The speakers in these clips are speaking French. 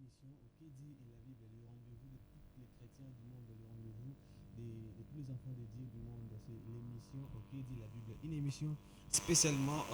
l'émission OK dit et la Bible, le rendez-vous de tous les chrétiens du monde, le rendez-vous des tous les enfants de Dieu du monde. C'est l'émission OK dit la Bible. Une émission spécialement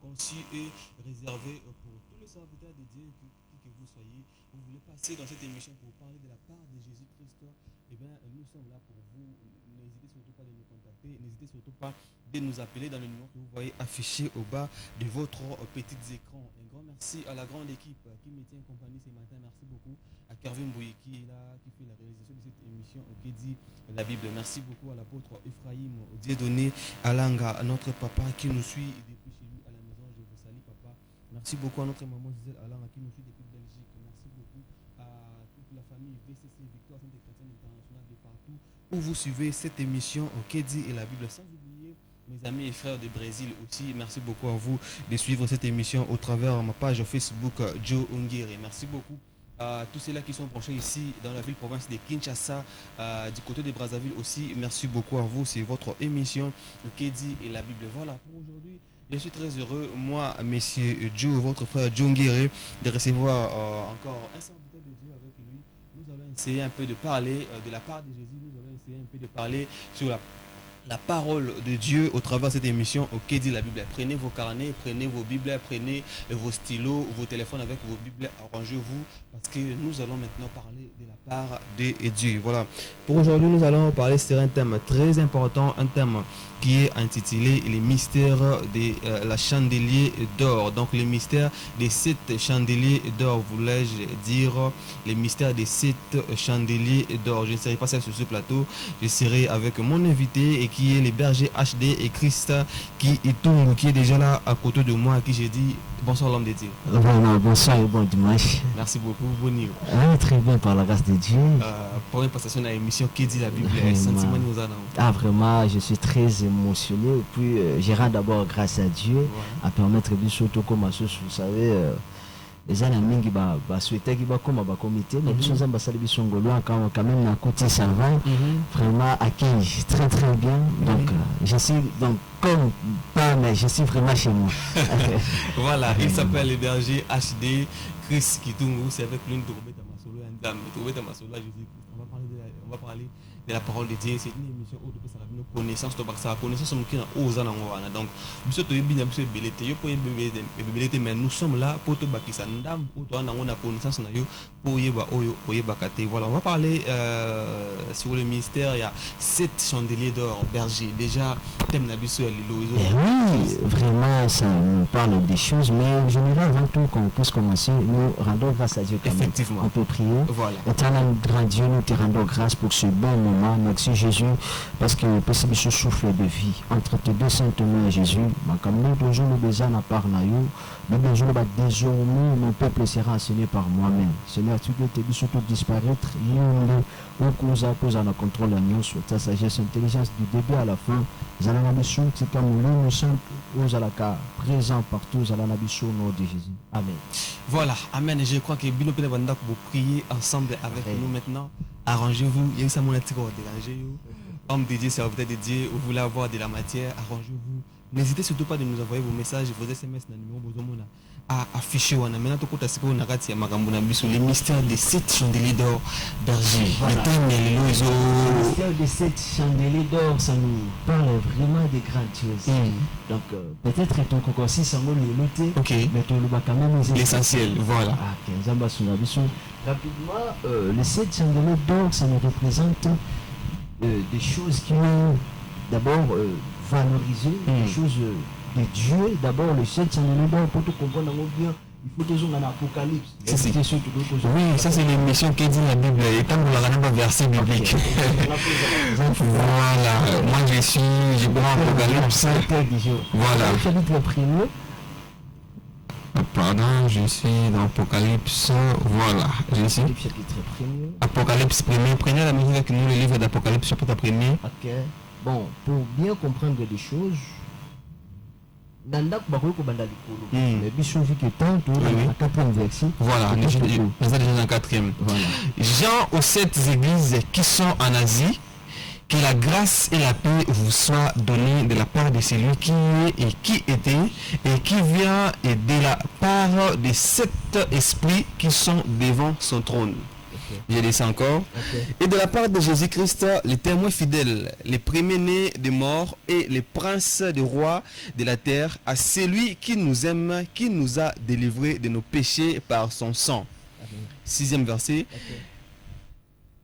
conçue et réservée pour tous les serviteurs de Dieu, qui que vous soyez. Vous voulez passer dans cette émission pour parler de la part de Jésus-Christ. Eh bien, nous sommes là pour vous. N'hésitez surtout pas de nous contacter. N'hésitez surtout pas de nous appeler dans le numéro que vous voyez affiché au bas de votre petits écrans. Un grand merci à la grande équipe qui me tient compagnie ce matin. Merci beaucoup à Kervin Bouye qui est là, qui fait la réalisation de cette émission OK dit la Bible. Merci beaucoup à l'apôtre Ephraim, au Dieudonné Alanga, à notre papa qui nous suit depuis chez lui à la maison. Je vous salue, papa. Merci beaucoup à notre maman Gisèle Alanga qui nous suit depuis Belgique. Merci beaucoup à toute la famille VCC Victoire Sainte Chrétienne Internationale de partout où vous suivez cette émission OK dit et la Bible. Sans oublier mes amis et frères du Brésil aussi, merci beaucoup à vous de suivre cette émission au travers de ma page Facebook Joe Ungere. Merci beaucoup à tous ceux-là qui sont branchés ici dans la ville-province de Kinshasa, du côté de Brazzaville aussi. Merci beaucoup à vous, c'est votre émission OK dit et la Bible. Voilà, pour aujourd'hui, je suis très heureux, moi, monsieur Joe, votre frère Joe Ungere, de recevoir encore un serviteur de Dieu avec lui. Nous allons essayer un peu de parler de la part de Jésus, nous allons essayer un peu de parler sur la parole de Dieu au travers de cette émission OK dit la Bible. Prenez vos carnets, prenez vos Bibles, prenez vos stylos, vos téléphones avec vos Bibles, arrangez-vous parce que nous allons maintenant parler de la part de Dieu. Voilà. Pour aujourd'hui, nous allons parler sur un thème très important, un thème qui est intitulé les mystères de la chandelier d'or. Donc les mystères des 7 chandeliers d'or, voulais-je dire, les mystères des 7 chandeliers d'or. Je ne serai pas seul sur ce plateau, je serai avec mon invité et qui est le berger HD et Christ qui est déjà là à côté de moi, à qui j'ai dit bonsoir l'homme de Dieu. Voilà, bonsoir et bon dimanche. Merci beaucoup, bon niveau. Très bien par la grâce de Dieu. Pour une passation à l'émission qui dit la Bible, sentiment nous en avons. Ah vraiment, je suis très émotionné et puis je rends d'abord grâce à Dieu à permettre de surtout comme vous savez les amis qui souhaitaient qu'ils comme comité mais ils sont ambassades de Songolo quand même à côté ça va vraiment accueilli très très bien donc je suis donc comme pas mais je suis vraiment chez moi. Voilà, il s'appelle le berger HD Chris Kitungu, c'est avec l'une de Robert Masolo et Andam. Robert Masolo, on va parler de la parole de Dieu. C'est une émission où ça va nous connaissance de ça connaissance qui na oza na ngwana. Donc biso to yebina biso belete yo po belete mais nous sommes là pour te bakisa ndam pour toi na ngona connaissance na yo pour yeba oyo oyeba kate. Voilà, on va parler sur le mystère, il y a 7 chandeliers d'or berger. Déjà thème na biso ya lilo. Oui, vraiment ça nous parle des choses mais je voudrais avant tout qu'on puisse commencer nous rendons grâce à Dieu quand même. Effectivement. On peut prier. Voilà. Éternel grand Dieu, nous te rendons grâce pour ce bon moment. Merci Jésus, parce que possible ce souffle de vie entre tes deux saintes mains, Jésus. Comme nous toujours nous besoin à part naïo, nous besoin désormais mon peuple sera enseigné par moi-même. Seigneur, tu peux te dire surtout disparaître. On cause à la contrôle à nous sur ta sagesse, intelligence du début à la fin. Zalana mission, c'est comme nous sommes aux alaka présents partout. Zalana mission au nom de Jésus. Amen. Voilà, amen. Et je crois que Bino Pele Banda pour prier ensemble avec nous maintenant. Arrangez-vous. Il y a ça mon attire déranger. Homme de Dieu, serviteur de Dieu, vous voulez avoir de la matière, arrangez-vous. N'hésitez surtout pas de nous envoyer vos messages, vos SMS dans le numéro Bozomona à afficher. Maintenant, tout le monde a dit les mystères des 7 chandeliers d'or berger. Le mystère des 7 chandeliers d'or, ça nous parle vraiment des grandes choses. Donc, peut-être ton coco si ça m'a noté, mais tu le quand même l'essentiel. Voilà. Rapidement, les 7 chandeliers d'or, ça nous représente des choses qui ont d'abord valorisé, des choses de Dieu. D'abord, le 7 chandeliers d'or, pour tout comprendre bien, il faut toujours un apocalypse. Oui, ça c'est l'émission qui dit la Bible. Et quand vous l'avez pas verset biblique. Voilà, moi je prends Apocalypse. Voilà. Pardon, je suis dans Apocalypse. Voilà, je suis. Apocalypse 1er. Prenez la musique avec nous, le livre d'Apocalypse, chapitre 1er. Ok. Bon, pour bien comprendre des choses, voilà, nous sommes déjà dans le 4e. Voilà. Jean aux 7 églises qui sont en Asie, Que la grâce et la paix vous soient données de la part de celui qui est et qui était et qui vient et de la part de sept esprits qui sont devant son trône. Je dis ça encore. Et de la part de Jésus-Christ, les témoins fidèles, les premiers-nés des morts et les princes des rois de la terre, à celui qui nous aime, qui nous a délivrés de nos péchés par son sang. 6e verset.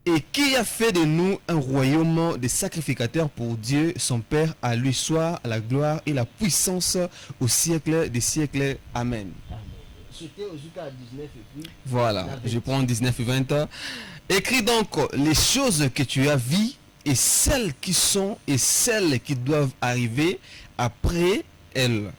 Et qui a fait de nous un royaume de sacrificateurs pour Dieu, son Père, à lui soit la gloire et la puissance au siècle des siècles. Amen. Voilà, je prends 19 et 20. Écris donc les choses que tu as vues et celles qui sont et celles qui doivent arriver après elles.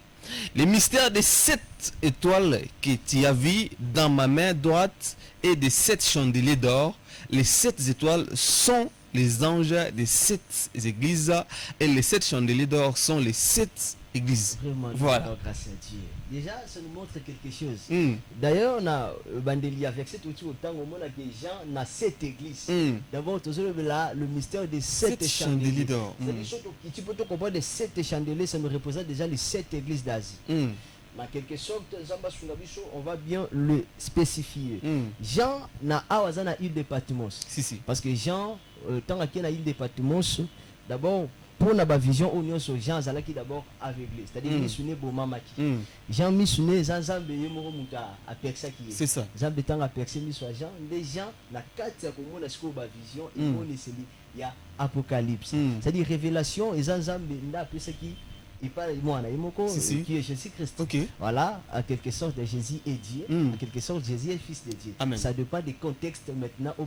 Les mystères des 7 étoiles que tu as vues dans ma main droite et des 7 chandeliers d'or. Les 7 étoiles sont les anges des 7 églises et les 7 chandeliers d'or sont les 7 églises. Vraiment, voilà. Grâce à Dieu. Déjà, ça nous montre quelque chose. D'ailleurs, on a bandeli avec cet outil autant au monde que Jean n'a 7 églises. D'abord, là, le mystère des 7 chandeliers d'or. Tu peux te comprendre les 7 chandeliers, ça nous représente déjà les 7 églises d'Asie. En quelque sorte, on va bien le spécifier. Jean n'a pas île de Patmos. Parce que Jean, tant qu'il a île de Patmos, d'abord, pour la vision, on a Jean qui d'abord aveuglé. C'est-à-dire qu'il est Bomamaki. Jean missionné, Jean a percé qui est. C'est ça. Jean bétant a percé, Jean, les gens, la 4 comme on a vision, il y a Apocalypse. C'est-à-dire révélation, et Jean n'a appelé ce qui. Et pas moi, qui est Jésus-Christ. Voilà, en quelque sorte, Jésus est Dieu. En quelque sorte, Jésus est fils de Dieu. Amen. Ça dépend des contextes maintenant au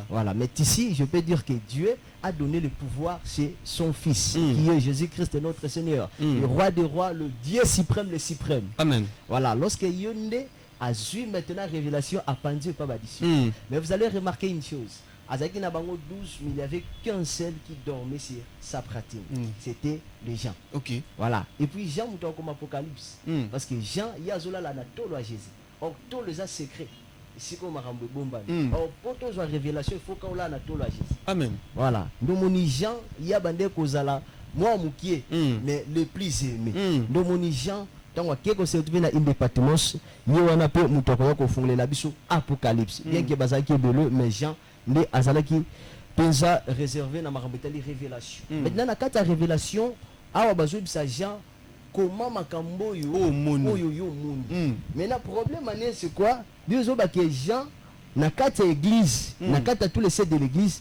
voilà. Mais ici, je peux dire que Dieu a donné le pouvoir chez son fils, qui est Jésus-Christ, notre Seigneur. Le roi des rois, le Dieu suprême, le suprême. Amen. Voilà, lorsque Yonde a eu maintenant révélation à Pandieu pas d'ici. Mais vous allez remarquer une chose. Azaki na bango 12, mais il n'y avait qu'un seul qui dormait sur sa pratique. C'était les gens. Voilà. Et puis Jean mouton comme Apocalypse. Parce que Jean, il y a zola la natolo à Jésus. Or, tous les secrets. Ici, comme Marambo Bomba. Or, pour tous les révélations, il faut qu'on la natolo à Jésus. Amen. Voilà. Donc, mon Jean, il y a bandé kozala. Moi, moukier, mais le plus aimé. Donc, mon Jean, tant que se trouve dans une Patmos, il y a un peu mouton qu'on fonde la biso Apocalypse. Bien que bazaki est beleu, mais Jean, les azalaki pensa réservé dans ma révélation. Maintenant na kata révélation awa bazo bisa Jean comment makambo yo yo maintenant problème ané c'est quoi biso ba que Jean na kata église na kata tous les 7 de l'église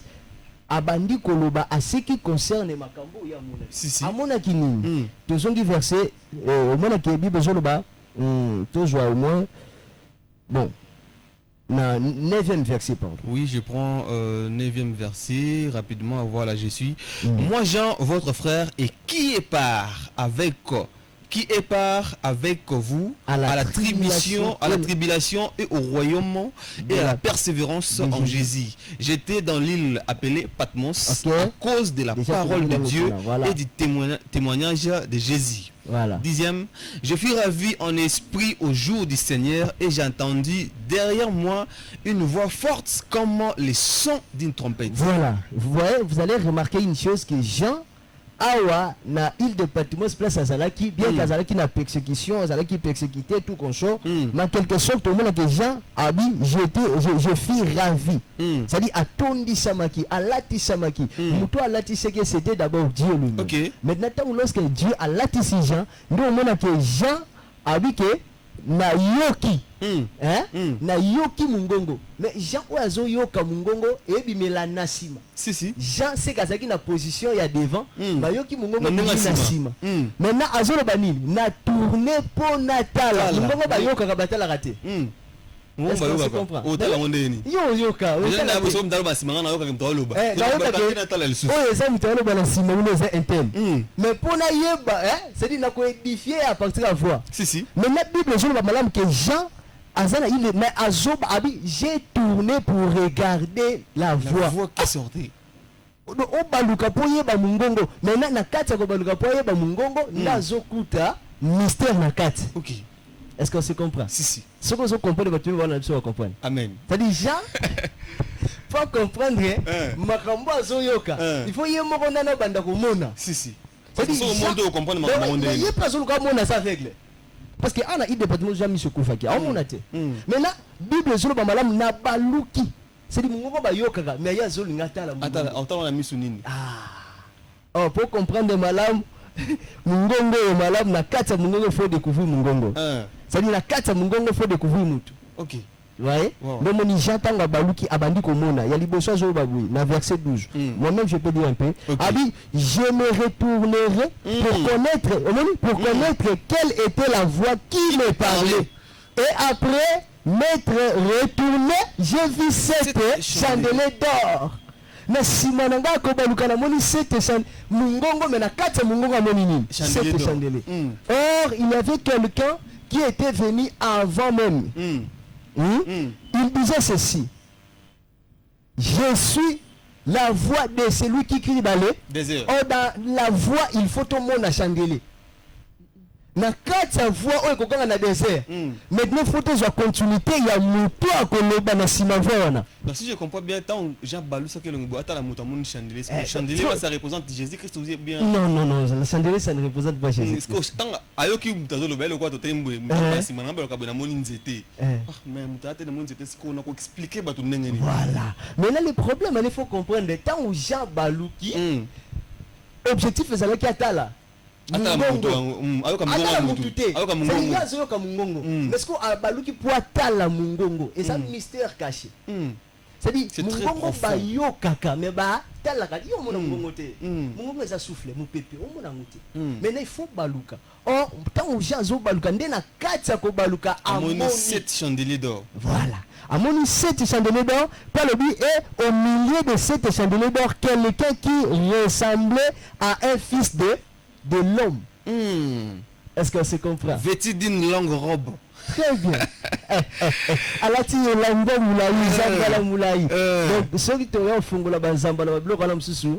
abandi koloba à ce qui concerne makambo ya mona amona kinini tozongi verset au mona ke bible zoloba tozwa au moins bon 9e verset, pardon. Oui, je prends 9e verset rapidement. Voilà, je suis. Moi, Jean, votre frère, et qui est part avec vous à la tribulation et au royaume et à la persévérance en Jésus. J'étais dans l'île appelée Patmos à cause de la parole de Dieu et du témoignage de Jésus. Voilà. 10e, je fus ravi en esprit au jour du Seigneur et j'ai entendu derrière moi une voix forte comme les sons d'une trompette. Voilà, vous voyez, vous allez remarquer une chose que Jean awa na île de Patmos place azalaki bien qu'azalaki na persécution azalaki persécuté tout consort mais quelque sorte au moment que Jean abi je fus ravi c'est-à-dire atondi samaki alati samaki muto alati c'est que c'était d'abord Dieu lui-même. Maintenant lorsque Dieu alati si Jean nous au moment que Jean abi que na yoki na yoki mungongo mais Jean oazo yoka mungongo et bimela nasima Jean c'est kazaki na position ya devant ba yoki mungongo nasima maintenant azolo banini na tourner pour natala mungongo ba yoka ka batala raté est-ce que tu comprends yo yoka na boso mdalo basima na yoka mtolo ba oh ça mtolo ba na sima une c'est interne mais pour na yeba c'est dit na ko édifier à partir de la voix mais la Bible je ba malam que Jean azana il mais azob abi j'ai tourné pour regarder la voix qui sortait o baluka po yeba mungongo mais na kati ko baluka po yeba mungongo nazokuta mystère na kati. Est-ce qu'on se comprend? Si. Ce qu'on se comprend, on va comprendre. Amen. C'est-à-dire Jean, faut comprendre makambo azoyoka il faut ye moko nana banda komona si c'est ça au monde au comprendre makambo mais ye pas zo ka mona ça règle parce que ana ide département jamais se kufaki a mona te mais là bible zo ba malamu na baluki c'est dit mungo ba yoka mais ya zo linga tala attends la misu nini oh pour comprendre malamu mungongo yo malamu na kata mungongo faut découvrir mungongo c'est dit na kata mungongo faut découvrir mutu OK ouais le moni j'attends baluki abandi komona ya liboso zo babui na verset 12 moi-même je peux dire un peu abi je me retournerai pour connaître quelle était la voix qui me parlait et après m'être retourné j'ai vu sept chandeliers d'or mais si mananga ko baluka na moni sept mungongo mais na kata mungongo amoni nini sept chandeliers or il y avait quelqu'un qui était venu avant même il disait ceci: je suis la voix de celui qui crie dans les déserts. Oh, dans la voix il faut tout le monde à chandelier na kata voix oyo kokanga na désert maintenant faut que la continuité il y a muto akoloba na sima voix. Donc si je comprends bien tant Jean Balou ça que le ngboata la muto mon chandelier chandelier ça représente Jésus-Christ ou bien non le chandelier ça ne représente pas Jésus. Est-ce que tant ayoki mutazo lobelo kwa to tembwe mutaba sima namba lo kabona moni nzete mais mutate na moni nzete siko na ko expliquer ba to ndenge ni voilà mais là le problème il faut comprendre tant où Jean Balou qui objectif c'est là qui atala ayoka mungongo mais ce qu'on baluki pour atala mungongo et ça mystère caché c'est-à-dire mungongo ba yo kaka mais ba tala ka yo mona mungongo te mungongo ça souffle mon pépé o mona muté mais il faut baluka oh tant où jazo baluka ndena katsa ko baluka amoni 7 chandeliers d'or voilà amoni 7 chandeliers d'or par le but et au milieu de 7 chandeliers d'or quelqu'un qui ressemblait à un fils de l'homme. Est-ce que c'est comprend? Vêtu d'une longue robe. Très bien. Alati yolanda moulaï, zambala moulaï. Donc ceux qui t'auraient fongola banzambala bablo kana msusu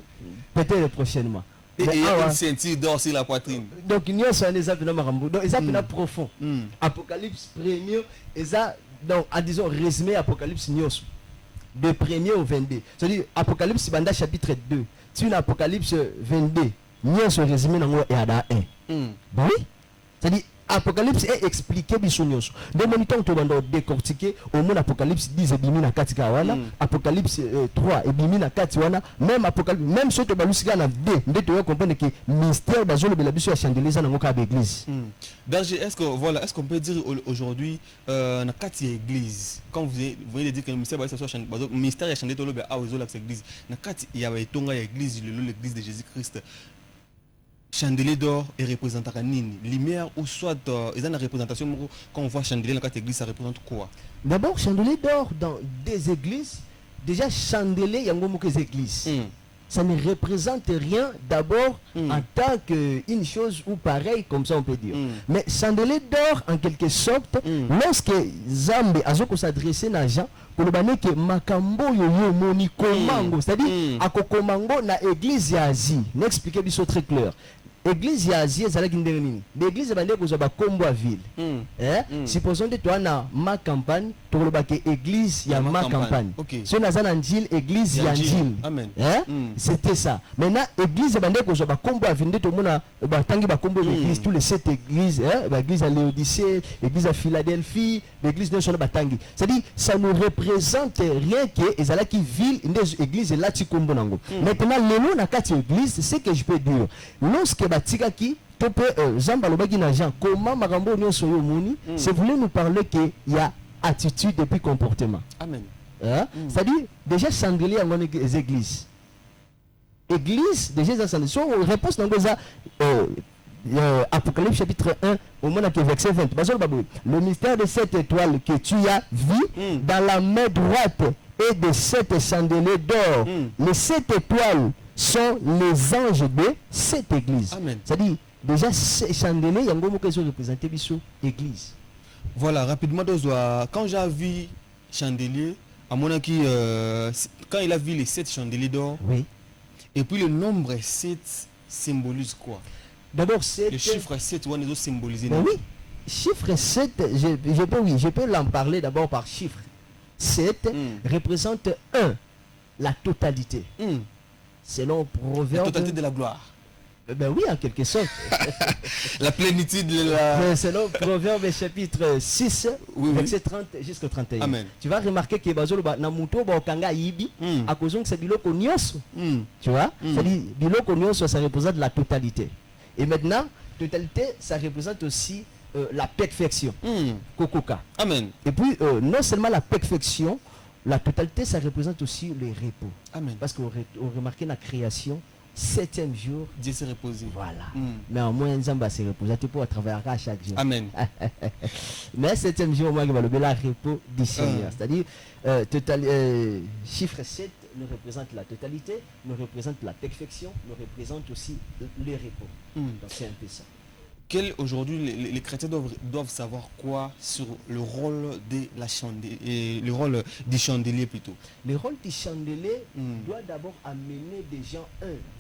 peut-être prochainement. Et une ceinture d'or sur la poitrine. Donc il y a ça des apena marambo. Donc ils apena profond. Apocalypse 1er et ça donc à disons résumé Apocalypse nyos de 1er au 22. C'est-à-dire Apocalypse banda chapitre 2. C'est une Apocalypse 22. Nous sommes résumés dans le 1. Bah oui. C'est-à-dire, Apocalypse est expliqué bisognos. De monitons to bando décortiquer au monde Apocalypse 10 et bimi na kati kawana, Apocalypse 3 et bimi na kati wana, même Apocalypse même ce to balusika na 2, nde to comprendre que mystère bazolo bela biso ya chandelier za ngoka l'église. Berger, est-ce qu'on peut dire aujourd'hui na kati ya église quand vous venez de dire que le mystère bazolo soit mystère ya chandelier to lobe a ozola cette église na kati ya etonga ya église l'église de Jésus-Christ. Chandelier d'or et représentant nini lumière ou soit ils ont une représentation quand on voit chandelier dans cette église ça représente quoi? D'abord chandelier d'or dans des églises déjà chandelier yango moko églises ça ne représente rien d'abord en tant qu'une chose ou pareil comme ça on peut dire mais chandelier d'or en quelque sorte lorsque Zambe azoko s'adresser na Jean kolobane ke makambo yo moni komango c'est-à-dire akokomango na église ya Asie n'expliquer biso très clair église ya Asie ezalaki ndenge nini l'église bande kozwa ba kombo ya ville supposons que toi na ma campagne tokoloba ke église ya ma campagne so naza na njil église ya njil c'était ça maintenant église bande kozwa ba kombo ya ville nde tomona batangi ba kombo ya église tous les 7 églises ba église à Laodicée église à Philadelphie l'église de batangi c'est-à-dire ça ne représente rien que ezalaki ville nde église là ti kombo nango maintenant lelo na kati église c'est ce que je peux dire lorsque batikaki to pe Jean balobaki na Jean comment makambo nyonso yo moni c'est voulu nous parler que il y a attitude et puis comportement amen c'est-à-dire déjà chandelier en les églises déjà ça so réponse nango za Apocalypse chapitre 1 au moment que verset 20 le mystère de cette étoile que tu as vu dans la main droite et de 7 chandeliers d'or les 7 étoiles sont les anges de cette église. C'est-à-dire, déjà, ces chandeliers, il y a un mot qui représente l'église. Voilà, rapidement, quand j'ai vu chandelier, à mon avis, quand il a vu les 7 chandeliers d'or, et puis le nombre 7 symbolise quoi? D'abord, c'est le chiffre 7, on est symbolisé. Oui, chiffre 7, je peux l'en parler d'abord par chiffre. 7 représente 1. la totalité. Selon La Proverbe. totalité de la gloire. Ben oui, en quelque sorte. La plénitude de la... Selon Proverbe chapitre 6, Oui, oui. verset 30 jusqu'au 31. Amen. Tu vas remarquer que bazolo ba na muto ba okanga yibi à cause que c'est biloko nyonso. Tu vois? C'est-à-dire biloko nyonso ça représente la totalité. Et maintenant, totalité ça représente aussi la perfection. Kokoka. Amen. Et puis non seulement la perfection, la totalité ça représente aussi le repos. Amen. Parce qu'on remarque la création 7e jour. Dieu s'est reposé. Voilà. Mais en moins, Nzamba s'est reposé pour travailler à chaque jour. Amen. Mais 7e jour, moi, je vais le repos du Seigneur. C'est-à-dire, chiffre 7 nous représente la totalité, nous représente la perfection, nous représente aussi le repos. Donc c'est un peu ça. Aujourd'hui, les chrétiens doivent savoir quoi sur le rôle de la chandelier, le rôle du chandelier plutôt. Le rôle du chandelier doit d'abord amener des gens,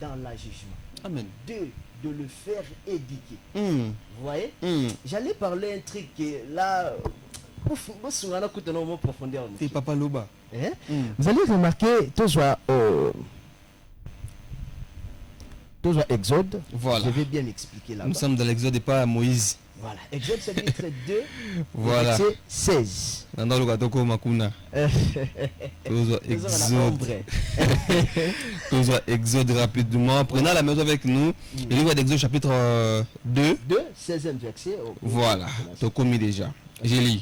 dans la jugement. Amen. 2, de le faire éduquer. Vous voyez? J'allais parler un truc que là, profondeur. C'est Papa Loba. Hein? Vous allez remarquer, tout soit Exode. Voilà. Je vais bien expliquer là. Nous sommes dans l'Exode et pas à Moïse. Voilà. Exode chapitre 2, Voilà. verset 16. Dans le Gatoko Makuna. Exode rapidement. Prenons la maison avec nous. Le livre d'Exode chapitre 2. 16e verset. Voilà. Toko mis déjà. J'ai lu.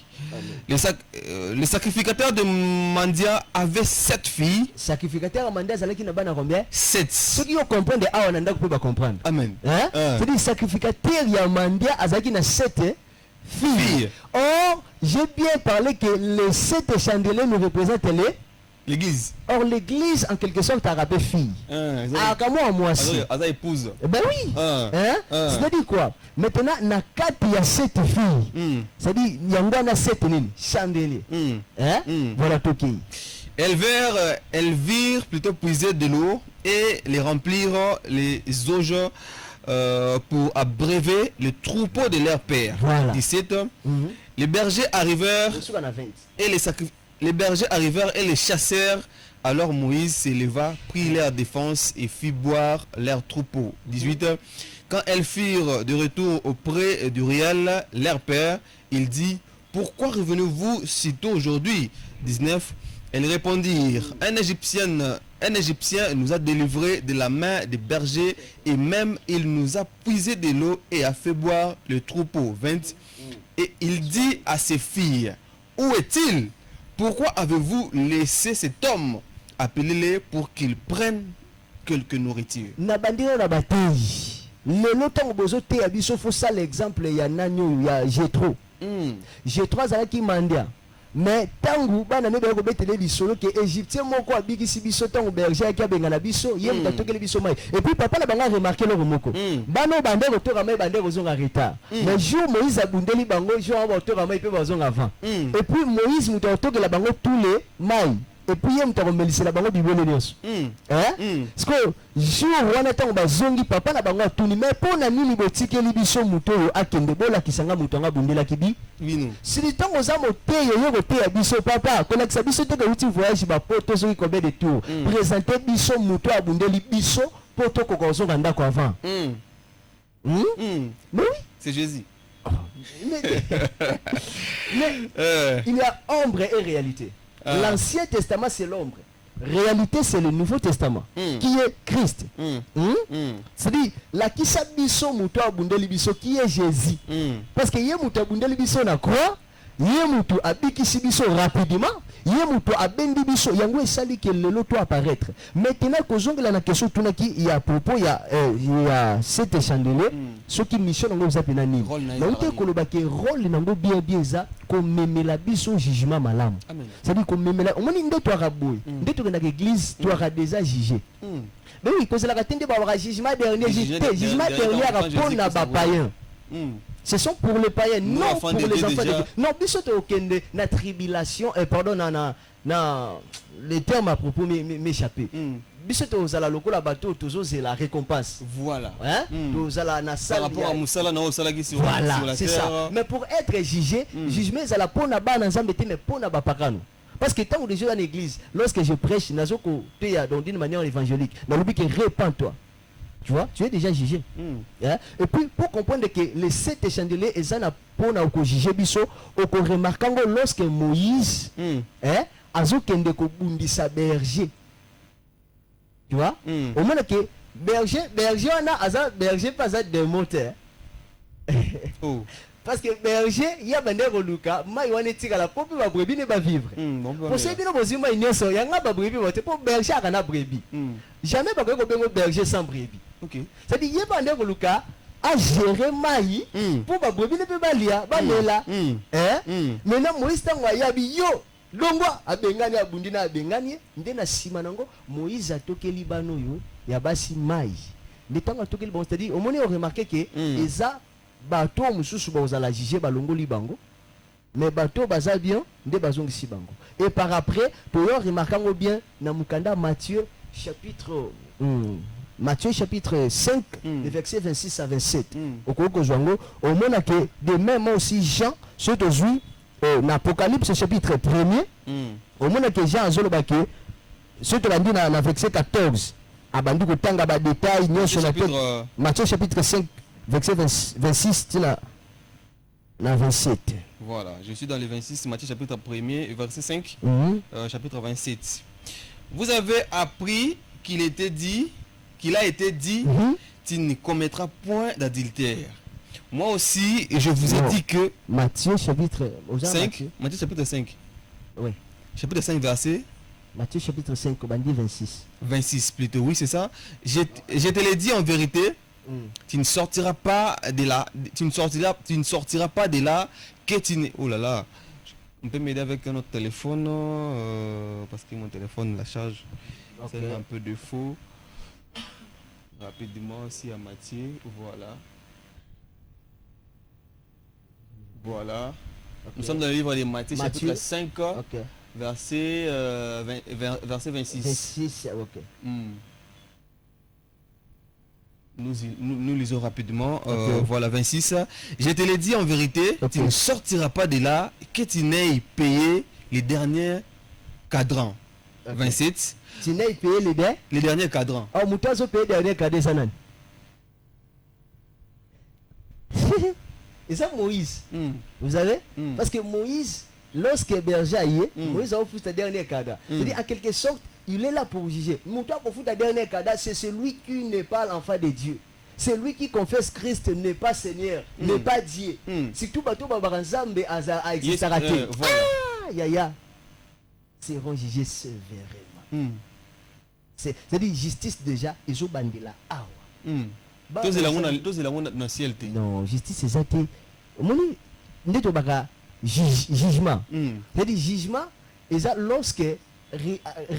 Les sacrificateurs de Mandia avaient 7 filles. Sacrificateur Mandia Zalaki n'a pas combien? 7. Ceux qui ont compris, on n'a pas comprendre. Amen. Hein? C'est-à-dire sacrificateur Mandia Azaki n'a 7 filles. Or, j'ai bien parlé que les 7 chandeliers nous représentent l'église. Or, l'église, en quelque sorte, a rappelé fille. Ah, comme moi aussi. Asa épouse. Ben oui. C'est-à-dire quoi? Maintenant, na 4, il y a 7 filles. C'est-à-dire, il y a 7 chandeliers. Voilà tout qui. Elles virent plutôt puiser de l'eau et les remplir les auges pour abréver le troupeau de leur père. Voilà. 17. Les bergers arrivèrent et les bergers arrivèrent et les chassèrent. Alors Moïse s'éleva, prit leur défense et fit boire leur troupeau. 18. Quand elles furent de retour auprès d'Uriel, leur père, il dit: pourquoi revenez-vous si tôt aujourd'hui? 19. Elles répondirent: un Égyptien nous a délivrés de la main des bergers et même il nous a puisé de l'eau et a fait boire le troupeau. 20. Et il dit à ses filles: où est-il? Pourquoi avez-vous laissé cet homme? Appelez-les pour qu'il prenne quelque nourriture. Le temps bozo te abiso faut ça l'exemple ya nanyo ya Jétro. Jétro azalaki mandia. Mais tangu bana ne beko betele lisolo ke égyptien moko abikisi biso tangu berger ki abenga na biso ye mutotokele biso mai. Et puis papa na banga remarqué le moko. Bano bande kotoka mai bande kozonga retard. Mais jour Moïse abundeli bango jour ba kotoka mai pe bazonga avant. Et puis Moïse mutotokela bango tous les mai. Et puis il y a un bango bibolo nyonso. Parce que jour wana tango bazongi papa na bango atuni mais pona nini botikeli biso muto oyo akende bola kisanga muto nga bundela kibi bino. Si le temps aux amo te yo te ya biso papa kolakisa biso te ka uti voyage ba poto soki combien de tours présenter biso muto abundeli biso poto ko kozonga ndako avant. Mais oui, c'est Jésus. Mais il y a ombre et réalité. L'Ancien Testament, c'est l'ombre. Réalité, c'est le Nouveau Testament, qui est Christ. C'est-à-dire, la qui s'abisso muto abundeli biso, qui est Jésus. Parce que yé muto abundeli biso na croix, yé muto abikisi biso rapidement, yé muto abendi biso, yango esali que le loto apparaître. Maintenant, kozongela na question tuna ki il y a propos, il y a cet chandelier, ce qui mission nango za penani. Na uté koloba ke rôle nango bien za komemela biso jugement malamu. C'est-à-dire komemela omoni ndeto araboy, ndeto na église to ara déjà jugé. Mais oui, cause la katende ba wa jugement dernier, jugement dernier rapona ba païen. Ce sont pour les païens, non pour les enfants de Dieu. Non, biso to okende na tribulation, pardon na les termes à propos m'échapper. Biso to zala lokola bateau tozo c'est la récompense. Voilà. Hein? To zala na salle. Par rapport à Moussala na osala ki sur voilà, la c'est terre. ça. Mais pour être jugé, jugement zala pona ba na nzambe te mais pona ba pakano. Parce que tant que je suis dans l'église, lorsque je prêche, donc d'une manière évangélique, dans le but que répands-toi. Tu vois, tu es déjà jugé. Hein? Et puis, pour comprendre que les 7 chandeliers, ils ont pour juger biso, au remarquant lorsque Moïse, azokende ko bundisa berger. Tu vois? Au moment que berger on a berger pas ça de moteur. Oh. Parce que berger, il y a bande Luka, mai wana tika la popi ba brebis ne ba vivre. Pour ceux qui n'ont pas zima inyoso, yanga ba brebis ba te pour berger akana brebis. Jamais pas ko bengo berger sans brebis. OK. Ça dit y a bande Luka a gérer mai pour ba brebis ne peut ba lia, ba lela. Maintenant Moïse tangwa yabi yo longwa abengani abundina abengani ndena sima nango Moïse atokeli bano yo ya basi mai. Le temps atokeli bon, c'est-à-dire au moment on remarqué que eza bateau mususu bazala juger balongoli bango mais bateau baza bien nde bazongisi bango. Et par après pour remarquer bien na mukanda Matthieu chapitre 5 le verset 26 à 27 okoko zwango au moment que de même aussi Jean ce tozui l'Apocalypse chapitre 1er au moment que Jean azoloba ke ce to bandi na verset 14 abandi kotanga ba détail nyonso na Matthieu chapitre 5 verset 26 la 27. Voilà, je suis dans le 26, Matthieu chapitre 1er, verset 5, chapitre 27. Vous avez appris qu'il a été dit, tu ne commettras point d'adultère. Moi aussi, je vous ai dit que... Matthieu chapitre 5, Matthieu chapitre 5. Oui. Chapitre 5, verset... Matthieu chapitre 5, on dit 26. 26 plutôt, oui, c'est ça. Je te l'ai dit en vérité, tu ne sortiras pas de là, tu ne sortiras pas de là que tu n'es... Oh là là, on peut m'aider avec un autre téléphone, parce que mon téléphone, la charge, c'est un peu de faux. Rapidement aussi à Matthieu, voilà. Voilà. Nous sommes dans le livre de Matthieu, chapitre 5, verset 26. 26, ok. Nous lisons rapidement. Voilà, 26. Je te l'ai dit en vérité, tu ne sortiras pas de là que tu n'aies payé les derniers cadrans. 27. Tu n'aies payé les derniers cadrans. Oh, Moutazo payé les derniers cadrans, Sanan. Et ça, Moïse. Vous savez? Parce que Moïse, lorsque berger y est, Moïse a offert le dernier cadre. C'est-à-dire, en quelque sorte, il est là pour juger. Mouta pour foutre le dernier cadre, c'est celui qui n'est pas l'enfant de Dieu. C'est lui qui confesse Christ n'est pas Seigneur, n'est pas Dieu. Si tout bateau babaranzambe a existé. Ah, yaya. Seront jugés sévèrement. C'est-à-dire, justice déjà, ils ont bandé là. Ah ouais. Non, justice c'est ça. Moni, n'est pas jugement. C'est-à-dire, jugement, et ça lorsque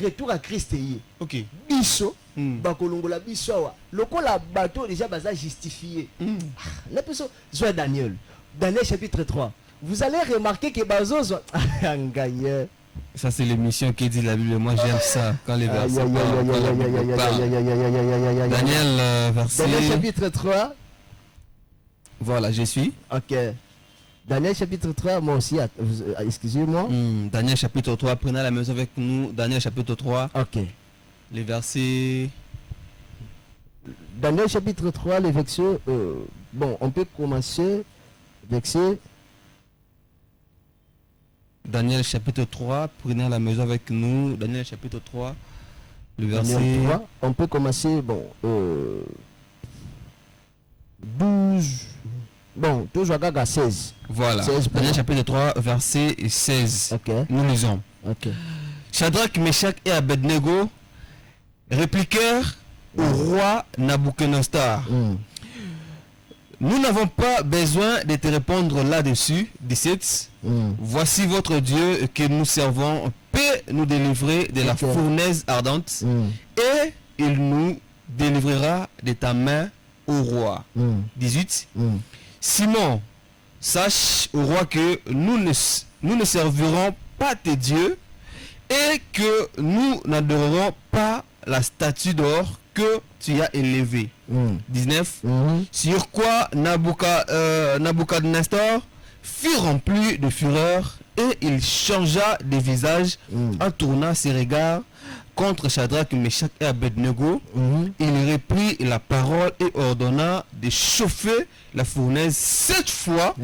retour à Christ est. Ok. Biso, bakolongola biso wa. Lokola bateau déjà baza justifié. La personne, soit Daniel. Daniel chapitre 3. Vous allez remarquer que Bazos un gagneur. Ça c'est l'émission qui dit la Bible. Moi j'aime ça quand les versets Daniel verset... Daniel chapitre 3. Voilà, je suis. Ok. Daniel chapitre 3, moi aussi, excusez-moi. Daniel chapitre 3, prenez à la maison avec nous. Daniel chapitre 3. Ok. Les versets... Daniel chapitre 3, les versets... bon, on peut commencer. Verset... Daniel chapitre 3, prenez à la maison avec nous. Daniel chapitre 3, le verset... Daniel 3, on peut commencer, bon, 12... Bon, toujours à 16. Voilà, 16 Daniel chapitre 3, verset 16. Ok. Nous lisons. Ok. Shadrach, Meshach et Abednego répliquèrent au roi Nabuchodonosor. Nous n'avons pas besoin de te répondre là-dessus. 17. Voici votre Dieu que nous servons peut nous délivrer de la fournaise ardente et il nous délivrera de ta main au roi. 18. Simon, sache au roi que nous ne servirons pas tes dieux et que nous n'adorerons pas la statue d'or que tu as élevée. 19. Sur quoi Nabuchodonosor fut rempli de fureur Et il changea de visage en tournant ses regards contre Shadrach, Meshach et Abednego. Il reprit la parole et ordonna de chauffer la fournaise 7 fois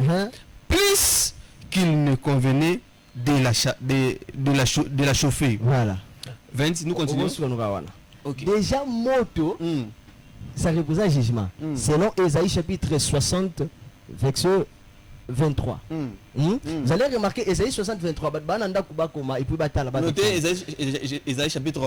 plus qu'il ne convenait de la chauffer. Voilà. 20, nous continuons. Okay. Déjà, moto, ça représente jugement. Selon Ésaïe chapitre 60, verset 23. Vous allez remarquer Ésaïe 60, 23. Et puis notez Ésaïe chapitre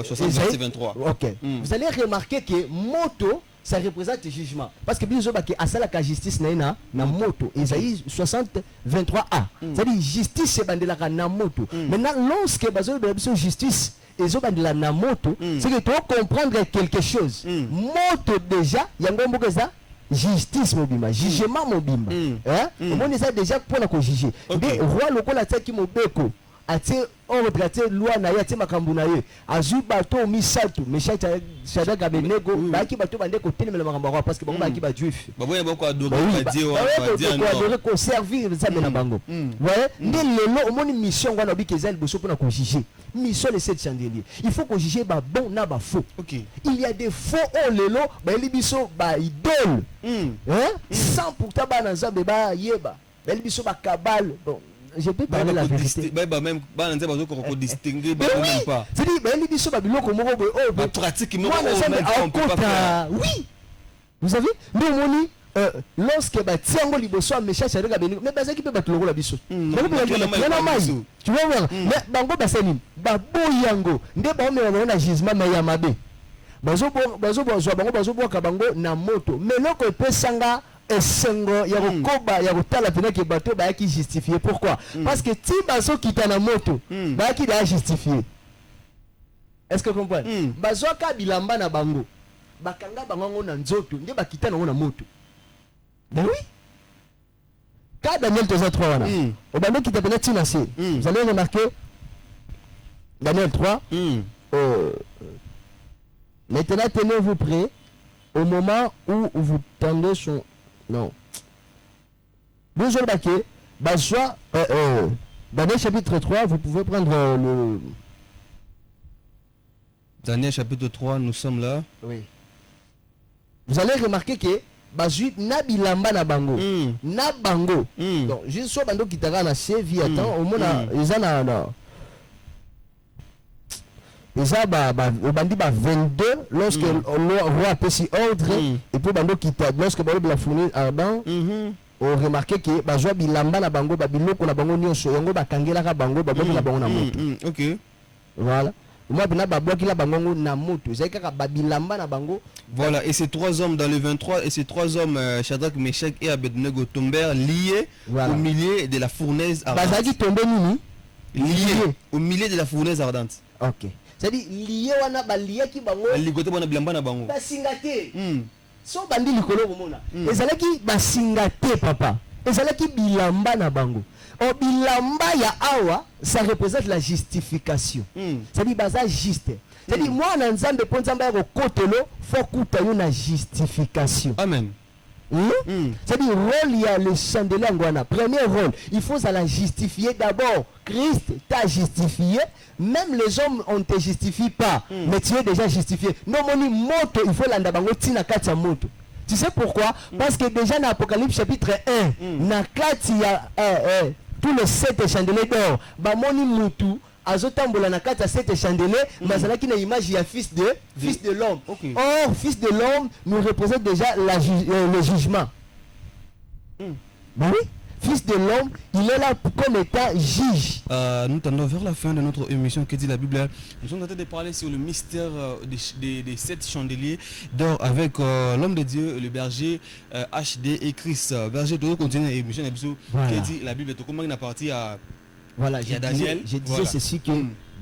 60, verset 23. Ok. Vous allez remarquer que moto, ça représente jugement. Parce que bien sûr, la justice na moto. Ésaïe 60, 23a. C'est-à-dire justice, c'est na moto. Maintenant, lorsque la justice, et zo bandila na moto, c'est que tu dois comprendre quelque chose. Moto déjà, yango ça justice mobimba, jugement mobimba. Hein? On est déjà pour la juger. Mais roi lokola tsaki mobeko, atie on retraite loi na yati makambu na ye. Azu bato misatu, Meshach Shadrach Abednego, ba ki bato bande ko telemela makambu roi parce que bango ba ki ba juif. Ba boya bako adorer ba dire ba adorer ko servir ça na bango. Ouais, ndé lelo omoni mission wana bi kezali boso pour na juger. Mission les 7 chandeliers. Il faut qu'on juge ba bon na ba faux. Il y a des faux au lelo, ba libiso ba idole. Hein? Sans pourtant ba na nzambe ba yeba. Ba libiso ba kabal. Bon, je peux parler la vérité. Ba même ba nzambe bazo ko distinguer ba même pas. C'est-à-dire ba libiso ba biloko moko boy oh ba pratiquement on peut pas faire. Oui. Vous savez, nous moni lorsque Batiango liboso a Meshach Shadrach Abednego, mais bazaki pe batuloko la biso. Tu vois voir, mais bango basani, babo yango, nde ba me na jugement mais ya mabe. Bazo bango kabango na moto. Mais loko epesanga esengo ya koba ya kotala pena ke bato ba ki justifier. Pourquoi? Parce que ti bazo kita na moto, ba ki da justifier. Est-ce que vous comprenez? Bazo ka bilamba na bango. Bakanga bango na nzoto, nde bakita na moto. Ben oui. Quand Daniel 3 wana, au bando qui t'appelle Tinasé, vous allez remarquer Daniel 3. Maintenant tenez-vous prêts au moment où vous tendez son non. Vous allez remarquer, Daniel chapitre 3, vous pouvez prendre le Daniel chapitre 3, nous sommes là. Oui. Vous allez remarquer que bazui na bilamba na bango na bango donc juste so bando kitaka na sevi attends au mona ezana na eza ba bandi ba 22 lorsque le roi a pris ordre et puis bando kita lorsque bando la fournir ardent on remarqué que bazwa bilamba na bango ba biloko na bango nyonso yango bakangela ka bango ba na bango na moto. OK, voilà. Moi bina ba bloki la bango na moto ezaka ba bilamba na bango. Voilà, et ces 3 hommes dans le 23, et ces 3 hommes, Shadrach, Meshach et Abednego, tombèrent liés au milieu de la fournaise ardente. Bazaki tombé nini? Liés au milieu de la fournaise ardente. Ok. C'est-à-dire, lié wana ba lié ki bango. Ligote bona bilamba na bango. Ba singate. So bandi likolo komona. Ezalaki ba singate papa. Ezalaki bilamba na bango. O bilamba ya awa, ça représente la justification. C'est-à-dire baza juste. C'est-à-dire moi na nzambe po nzambe ya kokotelo faut kuta yo na justification. Amen. C'est-à-dire rôle il y a le chandelier ngwana. Premier rôle, il faut ça la justifier d'abord. Christ t'a justifié, même les hommes on te justifie pas, mais tu es déjà justifié. Non moni moto, il faut landa bango tina kati ya moto. Tu sais pourquoi? Parce que déjà dans Apocalypse chapitre 1, na kati ya tous les 7 chandeliers d'or, ba moni mutu azotambola na kati ya 7 chandeliers, bazalaki na image ya fils de l'homme. Or fils de l'homme nous représente déjà le jugement. Ben oui, fils de l'homme, il est là comme étant juge. Nous tendons vers la fin de notre émission que dit la Bible. Nous sommes en train de parler sur le mystère des 7 chandeliers d'or avec l'homme de Dieu, le berger HD et Christ. Berger, tu veux continuer l'émission que dit la Bible. Comment il a parti à voilà, je disais ceci que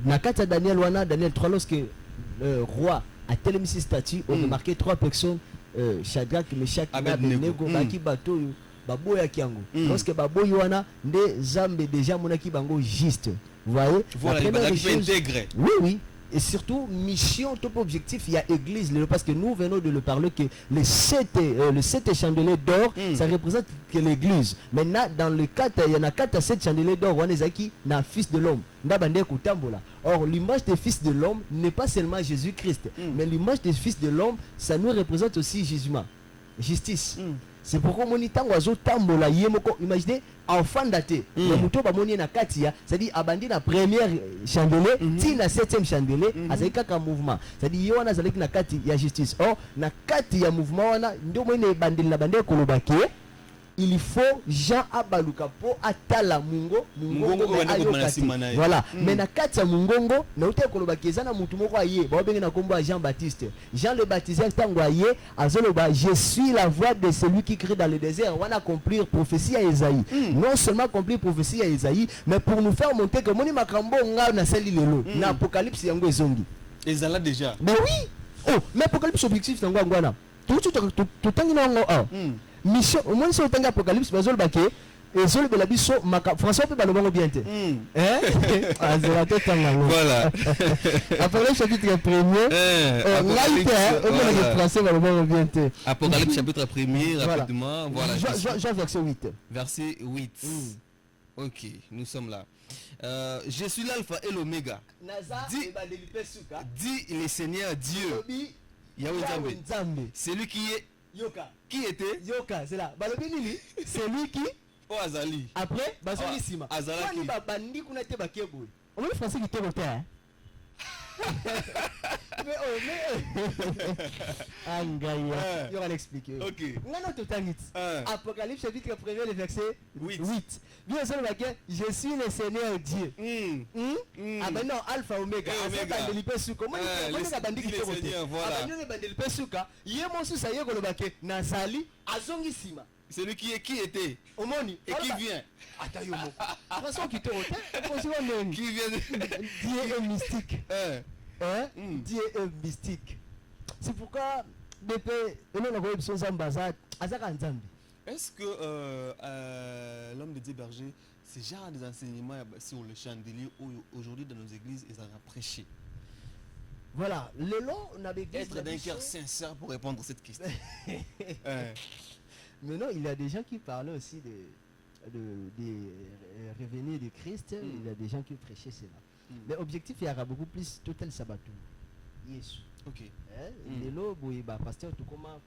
Nakata Daniel Wana, Daniel 3, lorsque le roi a tellement ses statuts, on a remarqué 3 personnes, Shadrach, Meshach, Abednego, Baki Bato, Baboya Kiango. Lorsque Baboya Wana, des Zambe déjà monaki bango juste. Vous voyez? Voilà, il va intégré. Oui, oui. et surtout mission top objectif il y a église parce que nous venons de le parler que les 7 chandeliers d'or ça représente que l'église. Maintenant dans le 4 il y en a 4 à 7 chandeliers d'or on est qui na fils de l'homme ndabande kutambola. Or l'image des fils de l'homme n'est pas seulement Jésus-Christ mais l'image des fils de l'homme ça nous représente aussi jugement justice. C'est pourquoi mon itango azo tambola yemoko imaginez enfant daté le muto ba moni na katia c'est-à-dire abandi na première chandelier ti na 7e chandelier azali kaka mouvement c'est-à-dire yo wana azali na kati ya justice. Or na kati ya mouvement wana ndio mwene bandeli na bande kolobake il faut Jean abaluka po atala mungongo voilà mais na kati ya mungongo na uté kolobake ezana mutu moko aye ba bengi na kombo Jean Baptiste Jean le baptiseur tango aye azoloba je suis la voix de celui qui crie dans le désert. On a accomplir prophétie à Isaïe non seulement accomplir prophétie à Isaïe mais pour nous faire monter que moni makambo nga na seli lelo na apocalypse yango ezongi ezala déjà mais oui oh mais apocalypse objectif tango ngwana tout tangi na ngo mission au moins sur le apocalypse bazol baké et sur le biso François peut balobango bien te voilà Apocalypse chapitre 1er Apocalypse chapitre 1er rapidement voilà Jean verset 8 verset 8 ok nous sommes là je suis l'alpha et l'oméga dit le Seigneur Dieu Yahweh Nzambe celui qui est Yoka. Qui était Yoka, c'est là. Balobi nini? C'est lui qui Oh Azali. Après, bazoli sima. Azali. Kwani bandi kuna te bakebo. On va français qui te repère. Angaya. Il va l'expliquer. OK. Ngano totangit. Apocalypse chapitre 1er le verset 8. Bien sûr je suis le Seigneur Dieu. Ah ben non, alpha omega. Azaka ndelipe suko. Moi ni bandi qui te repère. Voilà. Abandi bandelipe suka. Yemo susa yego lobake nazali azongi sima. Celui qui était Omoni et qui vient. Atayomo. Façon qui te repère. Qui vient Dieu est mystique. Dieu est mystique. C'est pourquoi est-ce que l'homme de Dieu berger c'est genre des enseignements sur le chandelier aujourd'hui dans nos églises ils ont prêché? Voilà, le long on avait être d'un cœur sincère pour répondre à cette question. Mais non, il y a des gens qui parlaient aussi des revenus de Christ. Il y a des gens qui prêchaient cela. Mais l'objectif il y aura beaucoup plus total sabatou. Yes. Ok. Les lobes, pasteur, tout comment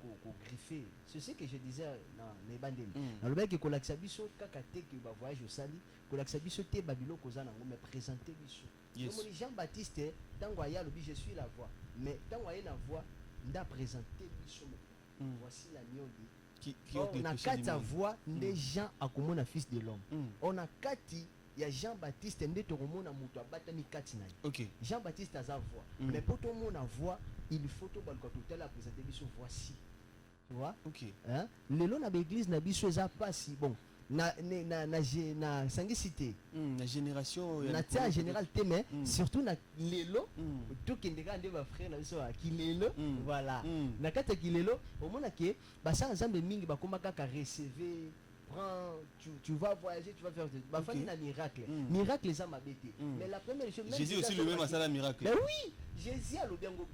griffer. C'est ce que je disais dans les bandels. Dans le mec qui collecte biso, kakate qui va voyage au sali, collecte biso te babilo kozana me présenter biso. Comme Jean-Baptiste, dans Goya le je suis la voix. Mais dans Goya la voix, n'a présenté biso. Voici la nioni. On a quatre voix des gens à comme fils de l'homme. On a quatre. Il y a Jean-Baptiste et Jean-Baptiste a sa voix. Mais pour tout le monde a voix, il faut tout le monde présenter voici. Tu vois? Ok. Le long de l'église n'a pas si bon. Na cité. La génération. Na tia général témé. Surtout na lelo. Tout qui est ma frère qui lelo. Voilà. Na kata qui lelo. Au moins que ça ensemble mingi ba koma kaka recevoir. Tu vas voyager, tu vas faire ma famille un miracle. Miracle les âmes bêté. Mais la première chose Jésus aussi le même à ça miracle. Mais oui, Jésus a le bien beau.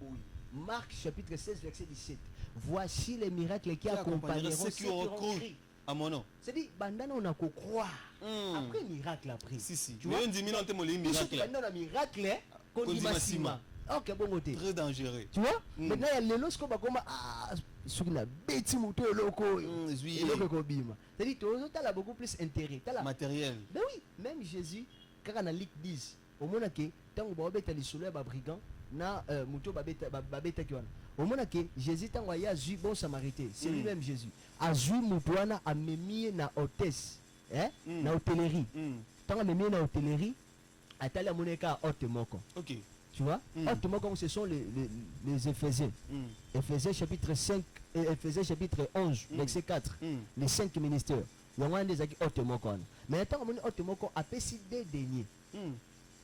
Marc chapitre 16 verset 17. Voici les miracles qui accompagneront ceux qui auront cru à mon nom. C'est-à-dire bandana on a qu'à croire. Après miracle après. Si. Tu vois, on dit miracle. Bandana miracle qu'on dit massima. Ok, bon côté. Très dangereux. Tu vois? Maintenant il y a les lorsqu'on va comme sur la bête moto loko bima. C'est-à-dire que tu as beaucoup plus intérêt, matériel. Ben oui, même Jésus quand on a lit 10 au moins que tant que babeta les soleil ba brigand na moto babeta kiwana. Au moins que Jésus tant que ya ju bon samaritain, c'est lui-même Jésus. A ju mutwana a memi na hôtesse, na hôtellerie. Tant a memi na hôtellerie, atala moneka hôte moko. OK. Tu vois? Autrement comme ce sont les Éphésiens. Éphésiens chapitre 5 et Éphésiens chapitre 11 verset 4. Les 5 ministères. Il y a un des qui autrement comme. Mais attends, on autrement comme a péci des derniers.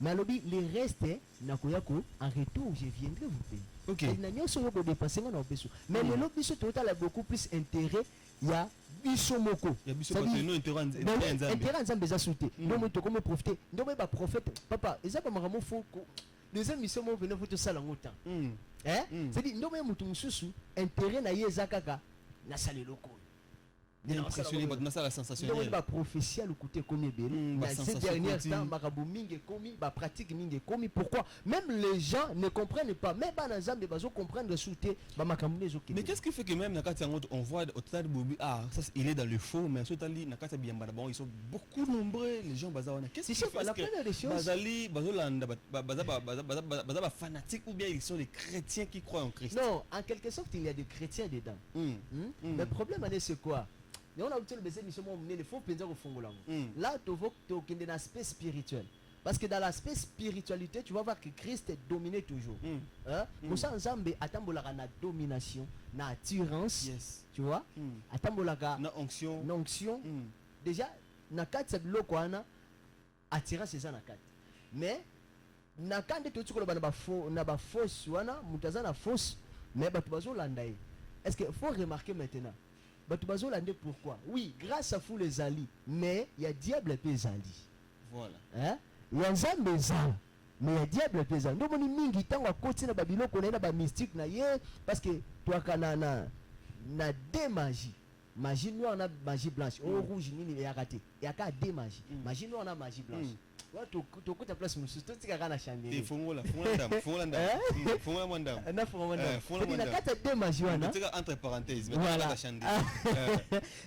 Mais lobby les restes nakoyako en retour je viendrai vous payer. OK. Il n'a pas de dépenser dans peso. Mais le lobby ce total a beaucoup plus intérêt, il y a bisomoko. Il y a bisomoko nous intérêt ensemble déjà sauté. Donc on peut comme profiter. Donc ba prophète papa, ils a pas vraiment faux deuxième mission mo venir faut ça lango temps hein c'est-à-dire ndo même mutu mususu intérêt na yeza kaka na salelo ko impressionné par ça la sensationnelle ba prophétie le côté comme bien dans ces derniers temps makabu mingi komi ba pratique mingi komi pourquoi même les gens ne comprennent pas même ba na zambe bazo comprendre souté ba makambu les mais qu'est-ce qui fait que même nakati on voit au total Bobi ça il est dans le faux mais totali nakati biamba bon ils sont beaucoup nombreux les gens bazawana qu'est-ce qui fait la première des choses bazali bazolanda baza fanatique ou bien ils sont les chrétiens qui croient en Christ non en quelque sorte il y a des chrétiens dedans le problème c'est quoi mais on a obtenu le mission il faut penser au fond là tu vois qu'il y a un aspect spirituel parce que dans l'aspect spiritualité tu vas voir que Christ est dominé toujours pour ça ensemble atambolaka na domination na attirance tu vois atambolaka na onction déjà na kati biloko wana attirance eza na kati mais na kande to tsikola na ba fausse wana mutaza na fausse mais batu bazolanda est-ce que faut remarquer maintenant batu bazolanda pourquoi oui grâce à vous les alliés mais il y a diable et zali voilà hein il y a nzambe zala mais il y a diable et zali ndo moni mingi tango akoti na babiloko na ba mystique na ye parce que toi kana na des magie noire na magie blanche au rouge nini ya raté ya ka des magie noire na magie blanche watu tokuta place mususu totika kana chandelier fongola mwanda na kata de magie wana totika entre parenthèses mais voilà. Chandelier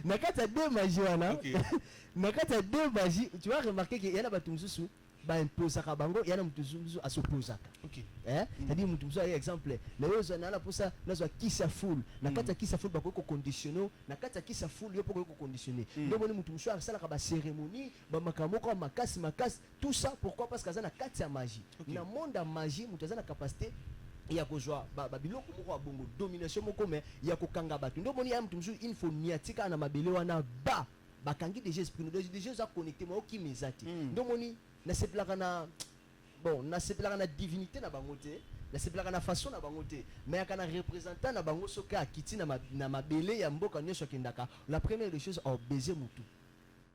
na kata de magie wana na kata de magie tu vas remarquer que yana batu mususu ba imposaka bango yana mutu mususu asopozaka c'est-à-dire mutu mususu exemple na yozo na la posa nazo kisa full na kata kisa full bako conditionner na kata kisa full yo poko conditionner ndo boni mutu mususu asala ka ba cérémonie ba makamoko makasi tout ça pourquoi parce que ça na kata ya magie na monde ya magie mutu azana capacité ya kozwa babiloko moko ya bongo domination moko mais ya kokanga batu ndo boni ya mutu mususu il faut niatika na mabele wana bakangi déjà esprit déjà za connecté mo ki mezati ndo boni na sepelaka na bon na sepelaka na divinité na bango te na sepelaka na façon na bango te mais akana représentant na bango soka akiti na mabele ya mboka nyonso akendaka la première des choses au baiser mutu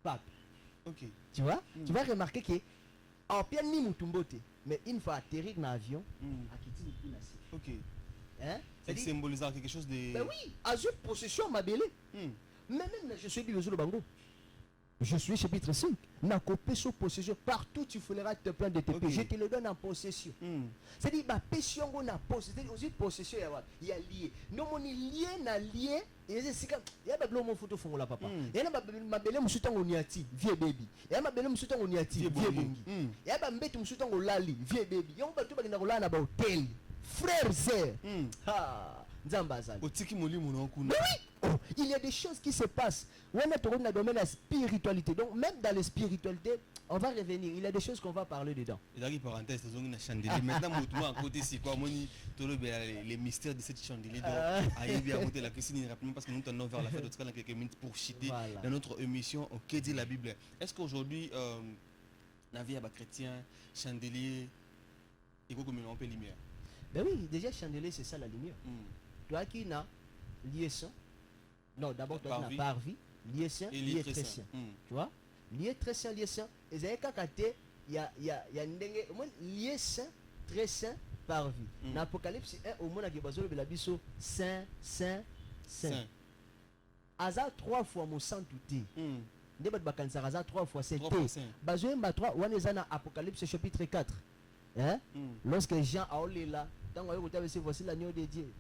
pape tu vois tu vas remarquer que en plein ni mutu mbote mais une fois atterrir dans avion akiti mutu na si hein ça symbolise quelque chose de ben oui azu possession mabele même je suis dit le bango je suis chapitre 5 na copé sous possession partout tu fouleras te plaindre de tes péchés je te le donne en possession c'est-à-dire ma possession na possession c'est-à-dire aussi possession il y a lié non mon lié na lié et c'est comme il y a bablo mon photo fongola papa il y a ma belle musuta ngoniati vieux baby il y a ma belle musuta ngoniati vieux bongi il y a ba mbetu musuta ngolali vieux baby yo ba to ba na kolala ba hotel frères sœurs Nzambazali otiki molimo na okuna il y a des choses qui se passent on est dans le domaine de la spiritualité donc même dans la spiritualité on va revenir il y a des choses qu'on va parler dedans et dans parenthèse tozongi na chandelier maintenant moto à côté c'est quoi moni les mystères de cette chandelier donc ayebi à côté la question rapidement parce que nous tournons vers la fin d'autres quelques minutes pour citer dans notre émission OK dit la Bible est-ce qu'aujourd'hui la vie à ba chrétien chandelier il faut comme un peu lumière ben oui déjà chandelier c'est ça la lumière toi qui n'a liaison non d'abord toi qui n'a parvis liaison lié très saint tu vois lié très saint et c'est kakate il y a ndenge au moins lié saint très saint parvis dans Apocalypse 1 au moins na bazolo bela biso saint Asa 3 fois mon sang tout nde bat bakanisa Asa 3 fois c'est bazo mba 3 wana ezana Apocalypse chapitre 4 hein lorsque Jean a olé là tant ayo kota bese voici l'agneau de Dieu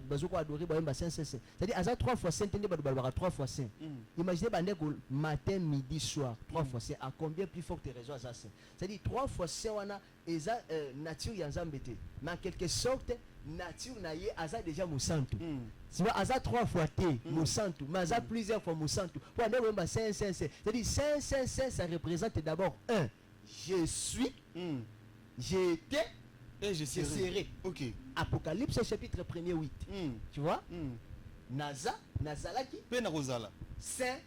bazo ko adorer ba mba saint c'est-à-dire Asa 3 fois saint nde bat balbara 3 fois saint imaginez bande ko matin midi soir 3 fois saint à combien plus forte raison Asa saint c'est-à-dire 3 fois saint wana eza nature ya nzambe te mais en quelque sorte nature na ye Asa déjà mosantu tu vois Asa 3 fois te mosantu mais Asa plusieurs fois mosantu pour ande ko mba saint c'est-à-dire saint ça représente d'abord un je suis j'étais et je serai. OK. Apocalypse chapitre 1er 8. Tu vois? Nazalaki. Pena Rosala. Saint.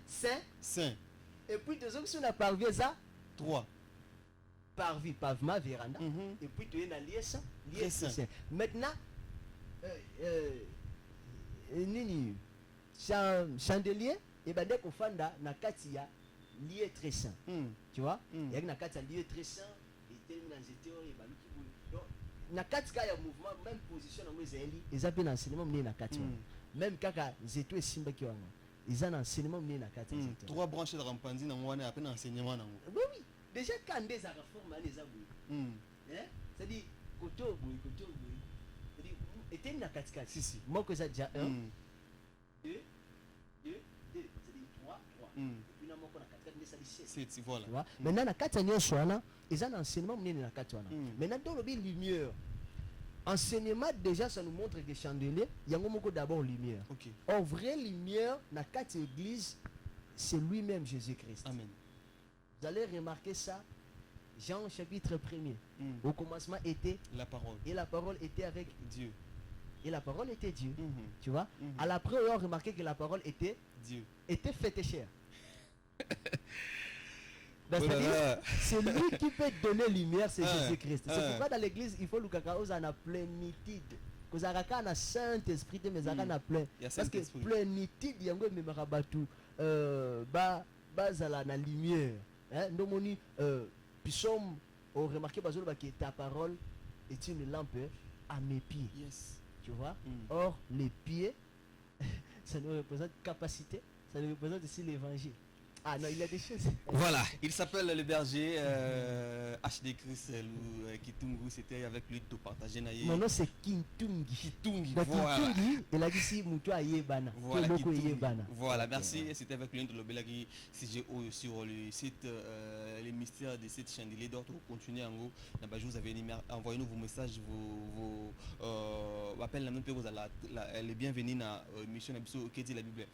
Et puis deux autres sur la parvie ça 3. Parvie, pavement, véranda. Et puis tu es dans lié saint. Maintenant nini chandelier et ben dès qu'on fanda na katia lié très saint. Tu vois? Il y a na katia lié très saint. na kati ka ya mouvement même position nango ezali eza pe na enseignement monene na kati wana même kaka nzeto esimbaki wango eza na enseignement monene na kati ya nzeto trois branches de rampanzi nango wana ape na enseignement nango oui oui déjà quand nde ezalaka forme wana eza boye c'est-à-dire koto boye c'est-à-dire eteni na katikati si moko eza déjà 1 2 c'est-à-dire 3 et puis na moko na katikati nde esali 7 voilà. Tu vois? Maintenant na kati ya nyonso wana eza na enseignement monene na kati wana maintenant dans le lumière enseignement déjà ça nous montre que chandelier yango moko d'abord lumière or vraie lumière na kati église c'est lui-même Jésus-Christ. Amen. Vous allez remarquer ça Jean chapitre 1er au commencement était la parole et la parole était avec Dieu et la parole était Dieu. Tu vois à l'après on a remarqué que la parole était Dieu était faite chair. C'est-à-dire, c'est lui qui peut donner lumière, c'est Jésus-Christ. C'est pourquoi dans l'église, il faut le cacao en a plénitude. Que ça a un Saint-Esprit, mais ça a plein. Parce que plénitude, il y a un rabatu, bazala na lumière. Nous moni, puissions on remarqué que ta parole est une lampe à mes pieds. Yes. Tu vois. Or les pieds, ça nous représente capacité, ça nous représente aussi l'évangile. Ah non, il y a des choses. Voilà, il s'appelle le berger HD Chris Kitungu, c'était avec lui de partager. Mon nom c'est Kintungi. Kitungi, voilà. Kitungi, il a dit si Moutoua Yebana. Voilà, voilà, merci. C'était avec lui de l'Obelagi CGO sur le site Les Mystères de cette chandelier d'or. Pour continuer en gros, vous avez envoyé-nous vos messages, vos appels, les bienvenus dans l'émission qui dit la Bible.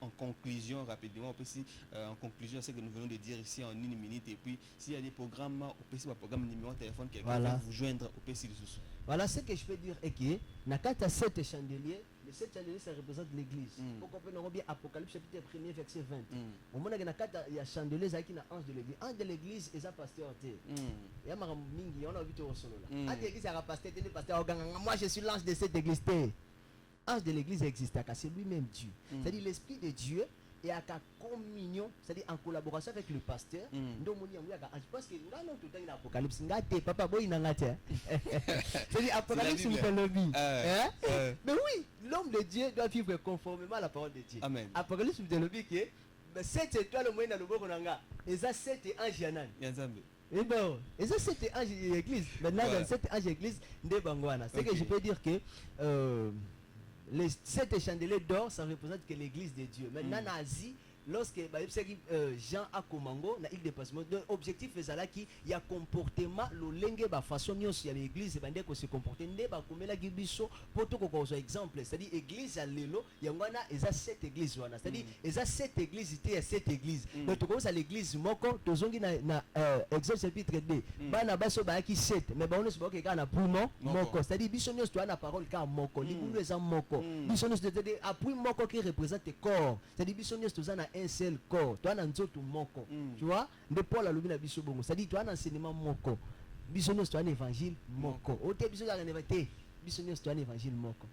En conclusion, rapidement, en conclusion, c'est que nous venons de dire ici en une minute. Et puis, s'il y a des programmes, au PC, programme numéro de téléphone, quelqu'un va vous joindre au PC de Soussou. Voilà ce que je peux dire. Et que, dans 7 chandeliers, les 7 chandeliers, ça représente l'église. Pour comprendre bien Apocalypse chapitre 1er, verset 20. Au moment où il y a chandeliers, il y a ange de l'église. Ange de l'église, il y a pasteur. Il y a Mingi, on a vu tout au solo là. Ange de l'église, il y a pasteur. Moi, je suis l'ange de cette église. Ange de l'église existe, c'est lui-même Dieu. C'est-à-dire l'esprit de Dieu. Et à la communion, c'est-à-dire en collaboration avec le pasteur, je pense que nous avons tout le temps l'Apocalypse. Papa, c'est-à-dire Apocalypse, nous fait le vie. Mais oui, l'homme de Dieu doit vivre conformément à la parole de Dieu. Amen. Apocalypse, nous fait le vie que 7 étoiles au moyen dans le beau Konanga. Et ça, 7 anges Yanan. Et bon, et ça, 7 anges d'église. Maintenant, dans 7 anges d'église, c'est que je peux dire que. Les 7 chandeliers d'or, ça représente que l'église de Dieu. Maintenant, en Asie, lorsque Jean a Komango, dans l'île de Passimo, l'objectif c'est là qu'il y a comportement, le façon dont l'église se comporte, pour tout exemple, c'est-à-dire l'église à l'élo, il y a 7 églises. C'est-à-dire, il y a 7 églises, il y a 7 églises. Donc, tu commences à l'église, Moko, tu as Exode chapitre 2, Bana Basso Baki 7, mais on se voit qu'il y a Moko. C'est-à-dire, Bissonios, tu as la parole car Moko, Libounou est un Moko. Bissonios, c'est-à-dire, après Moko qui représente le corps. C'est-à-dire, Bissonios, tu as un seul corps. Tu as un autre Moko. Tu vois, de Paul à l'Obina Bissobongo. C'est-à-dire, tu as un enseignement Moko. Bissonios, tu as un évangile Moko. Ote Bissonios, tu as un évangile. Bissonios, tu as un évangile Moko.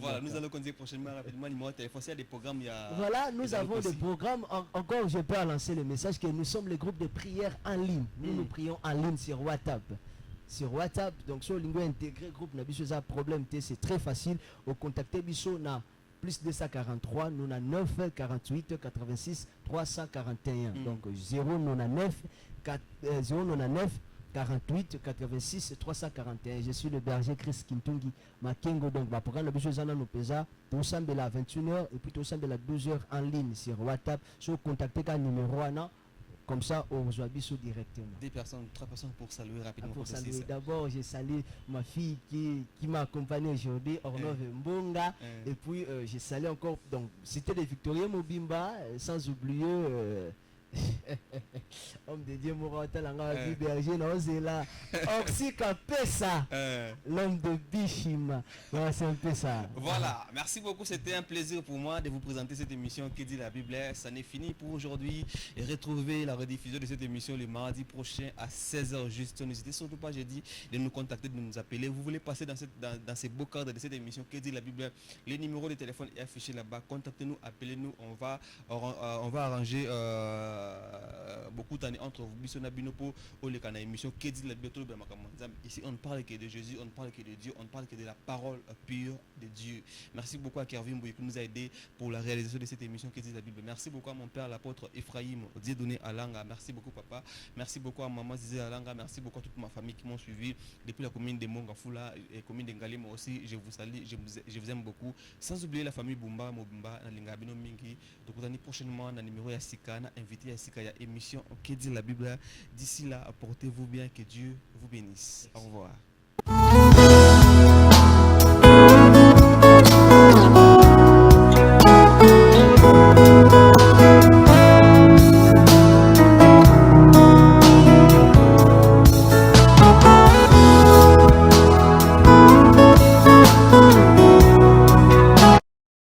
Voilà, nous allons continuer prochainement rapidement. Numéro de téléphone, il y a des programmes. Voilà, nous avons des programmes. Encore, je peux lancer le message que nous sommes le groupe de prière en ligne. Nous prions en ligne sur WhatsApp. Sur WhatsApp, donc sur Lingo intégré groupe Nabiso ça problème c'est très facile au contacter Biso na plus 243 99 48 86 341 donc 099 48 86 341. Je suis le berger Chris Kintungi Makengo. Donc le programme Nabiso Zana nous pesa tout ça à 21h et puis tout ça à 12h en ligne sur WhatsApp. Sur contacter un numéro comme ça, on reçoit Bissou directement. 3 personnes pour saluer rapidement. Pour saluer. D'abord, je salue ma fille qui m'a accompagné aujourd'hui, Ornov Mbonga. Et puis, je salue encore, donc, c'était les Victoriens Mobimba, sans oublier homme de Dieu Mourata Langa Berger Nozela Oxika Pesa l'homme de Bishima. Voilà, c'est un peu ça. Voilà, merci beaucoup, c'était un plaisir pour moi de vous présenter cette émission qui dit la Bible. Ça n'est fini pour aujourd'hui et retrouvez la rediffusion de cette émission le mardi prochain à 16h juste. N'hésitez surtout pas, j'ai dit, de nous contacter, de nous appeler. Vous voulez passer dans ces beaux cadres de cette émission qui dit la Bible. Le numéro de téléphone est affiché là-bas. Contactez-nous, appelez-nous, on va arranger beaucoup entre vous bisona binopo au le kana émission que dit la bientôt ici on ne parle que de Jésus, on ne parle que de Dieu, on ne parle que de la parole pure de Dieu. Merci beaucoup à Kervin Bouy qui nous a aidé pour la réalisation de cette émission que dit la Bible. Merci beaucoup à mon père l'apôtre Ephraim Dieudonné Alanga. Merci beaucoup papa. Merci beaucoup à maman Zizé Alanga. Merci beaucoup à toute ma famille qui m'ont suivi depuis la commune de Mongafula et commune de Ngalima aussi. Je vous salue, je vous aime beaucoup. Sans oublier la famille Bumba Mobumba na Lingabino Mingi. Donc on prochainement dans numéro Yassika, invité Yassika ya émission que dit la Bible. D'ici là, portez-vous bien, que Dieu vous bénisse. Au revoir.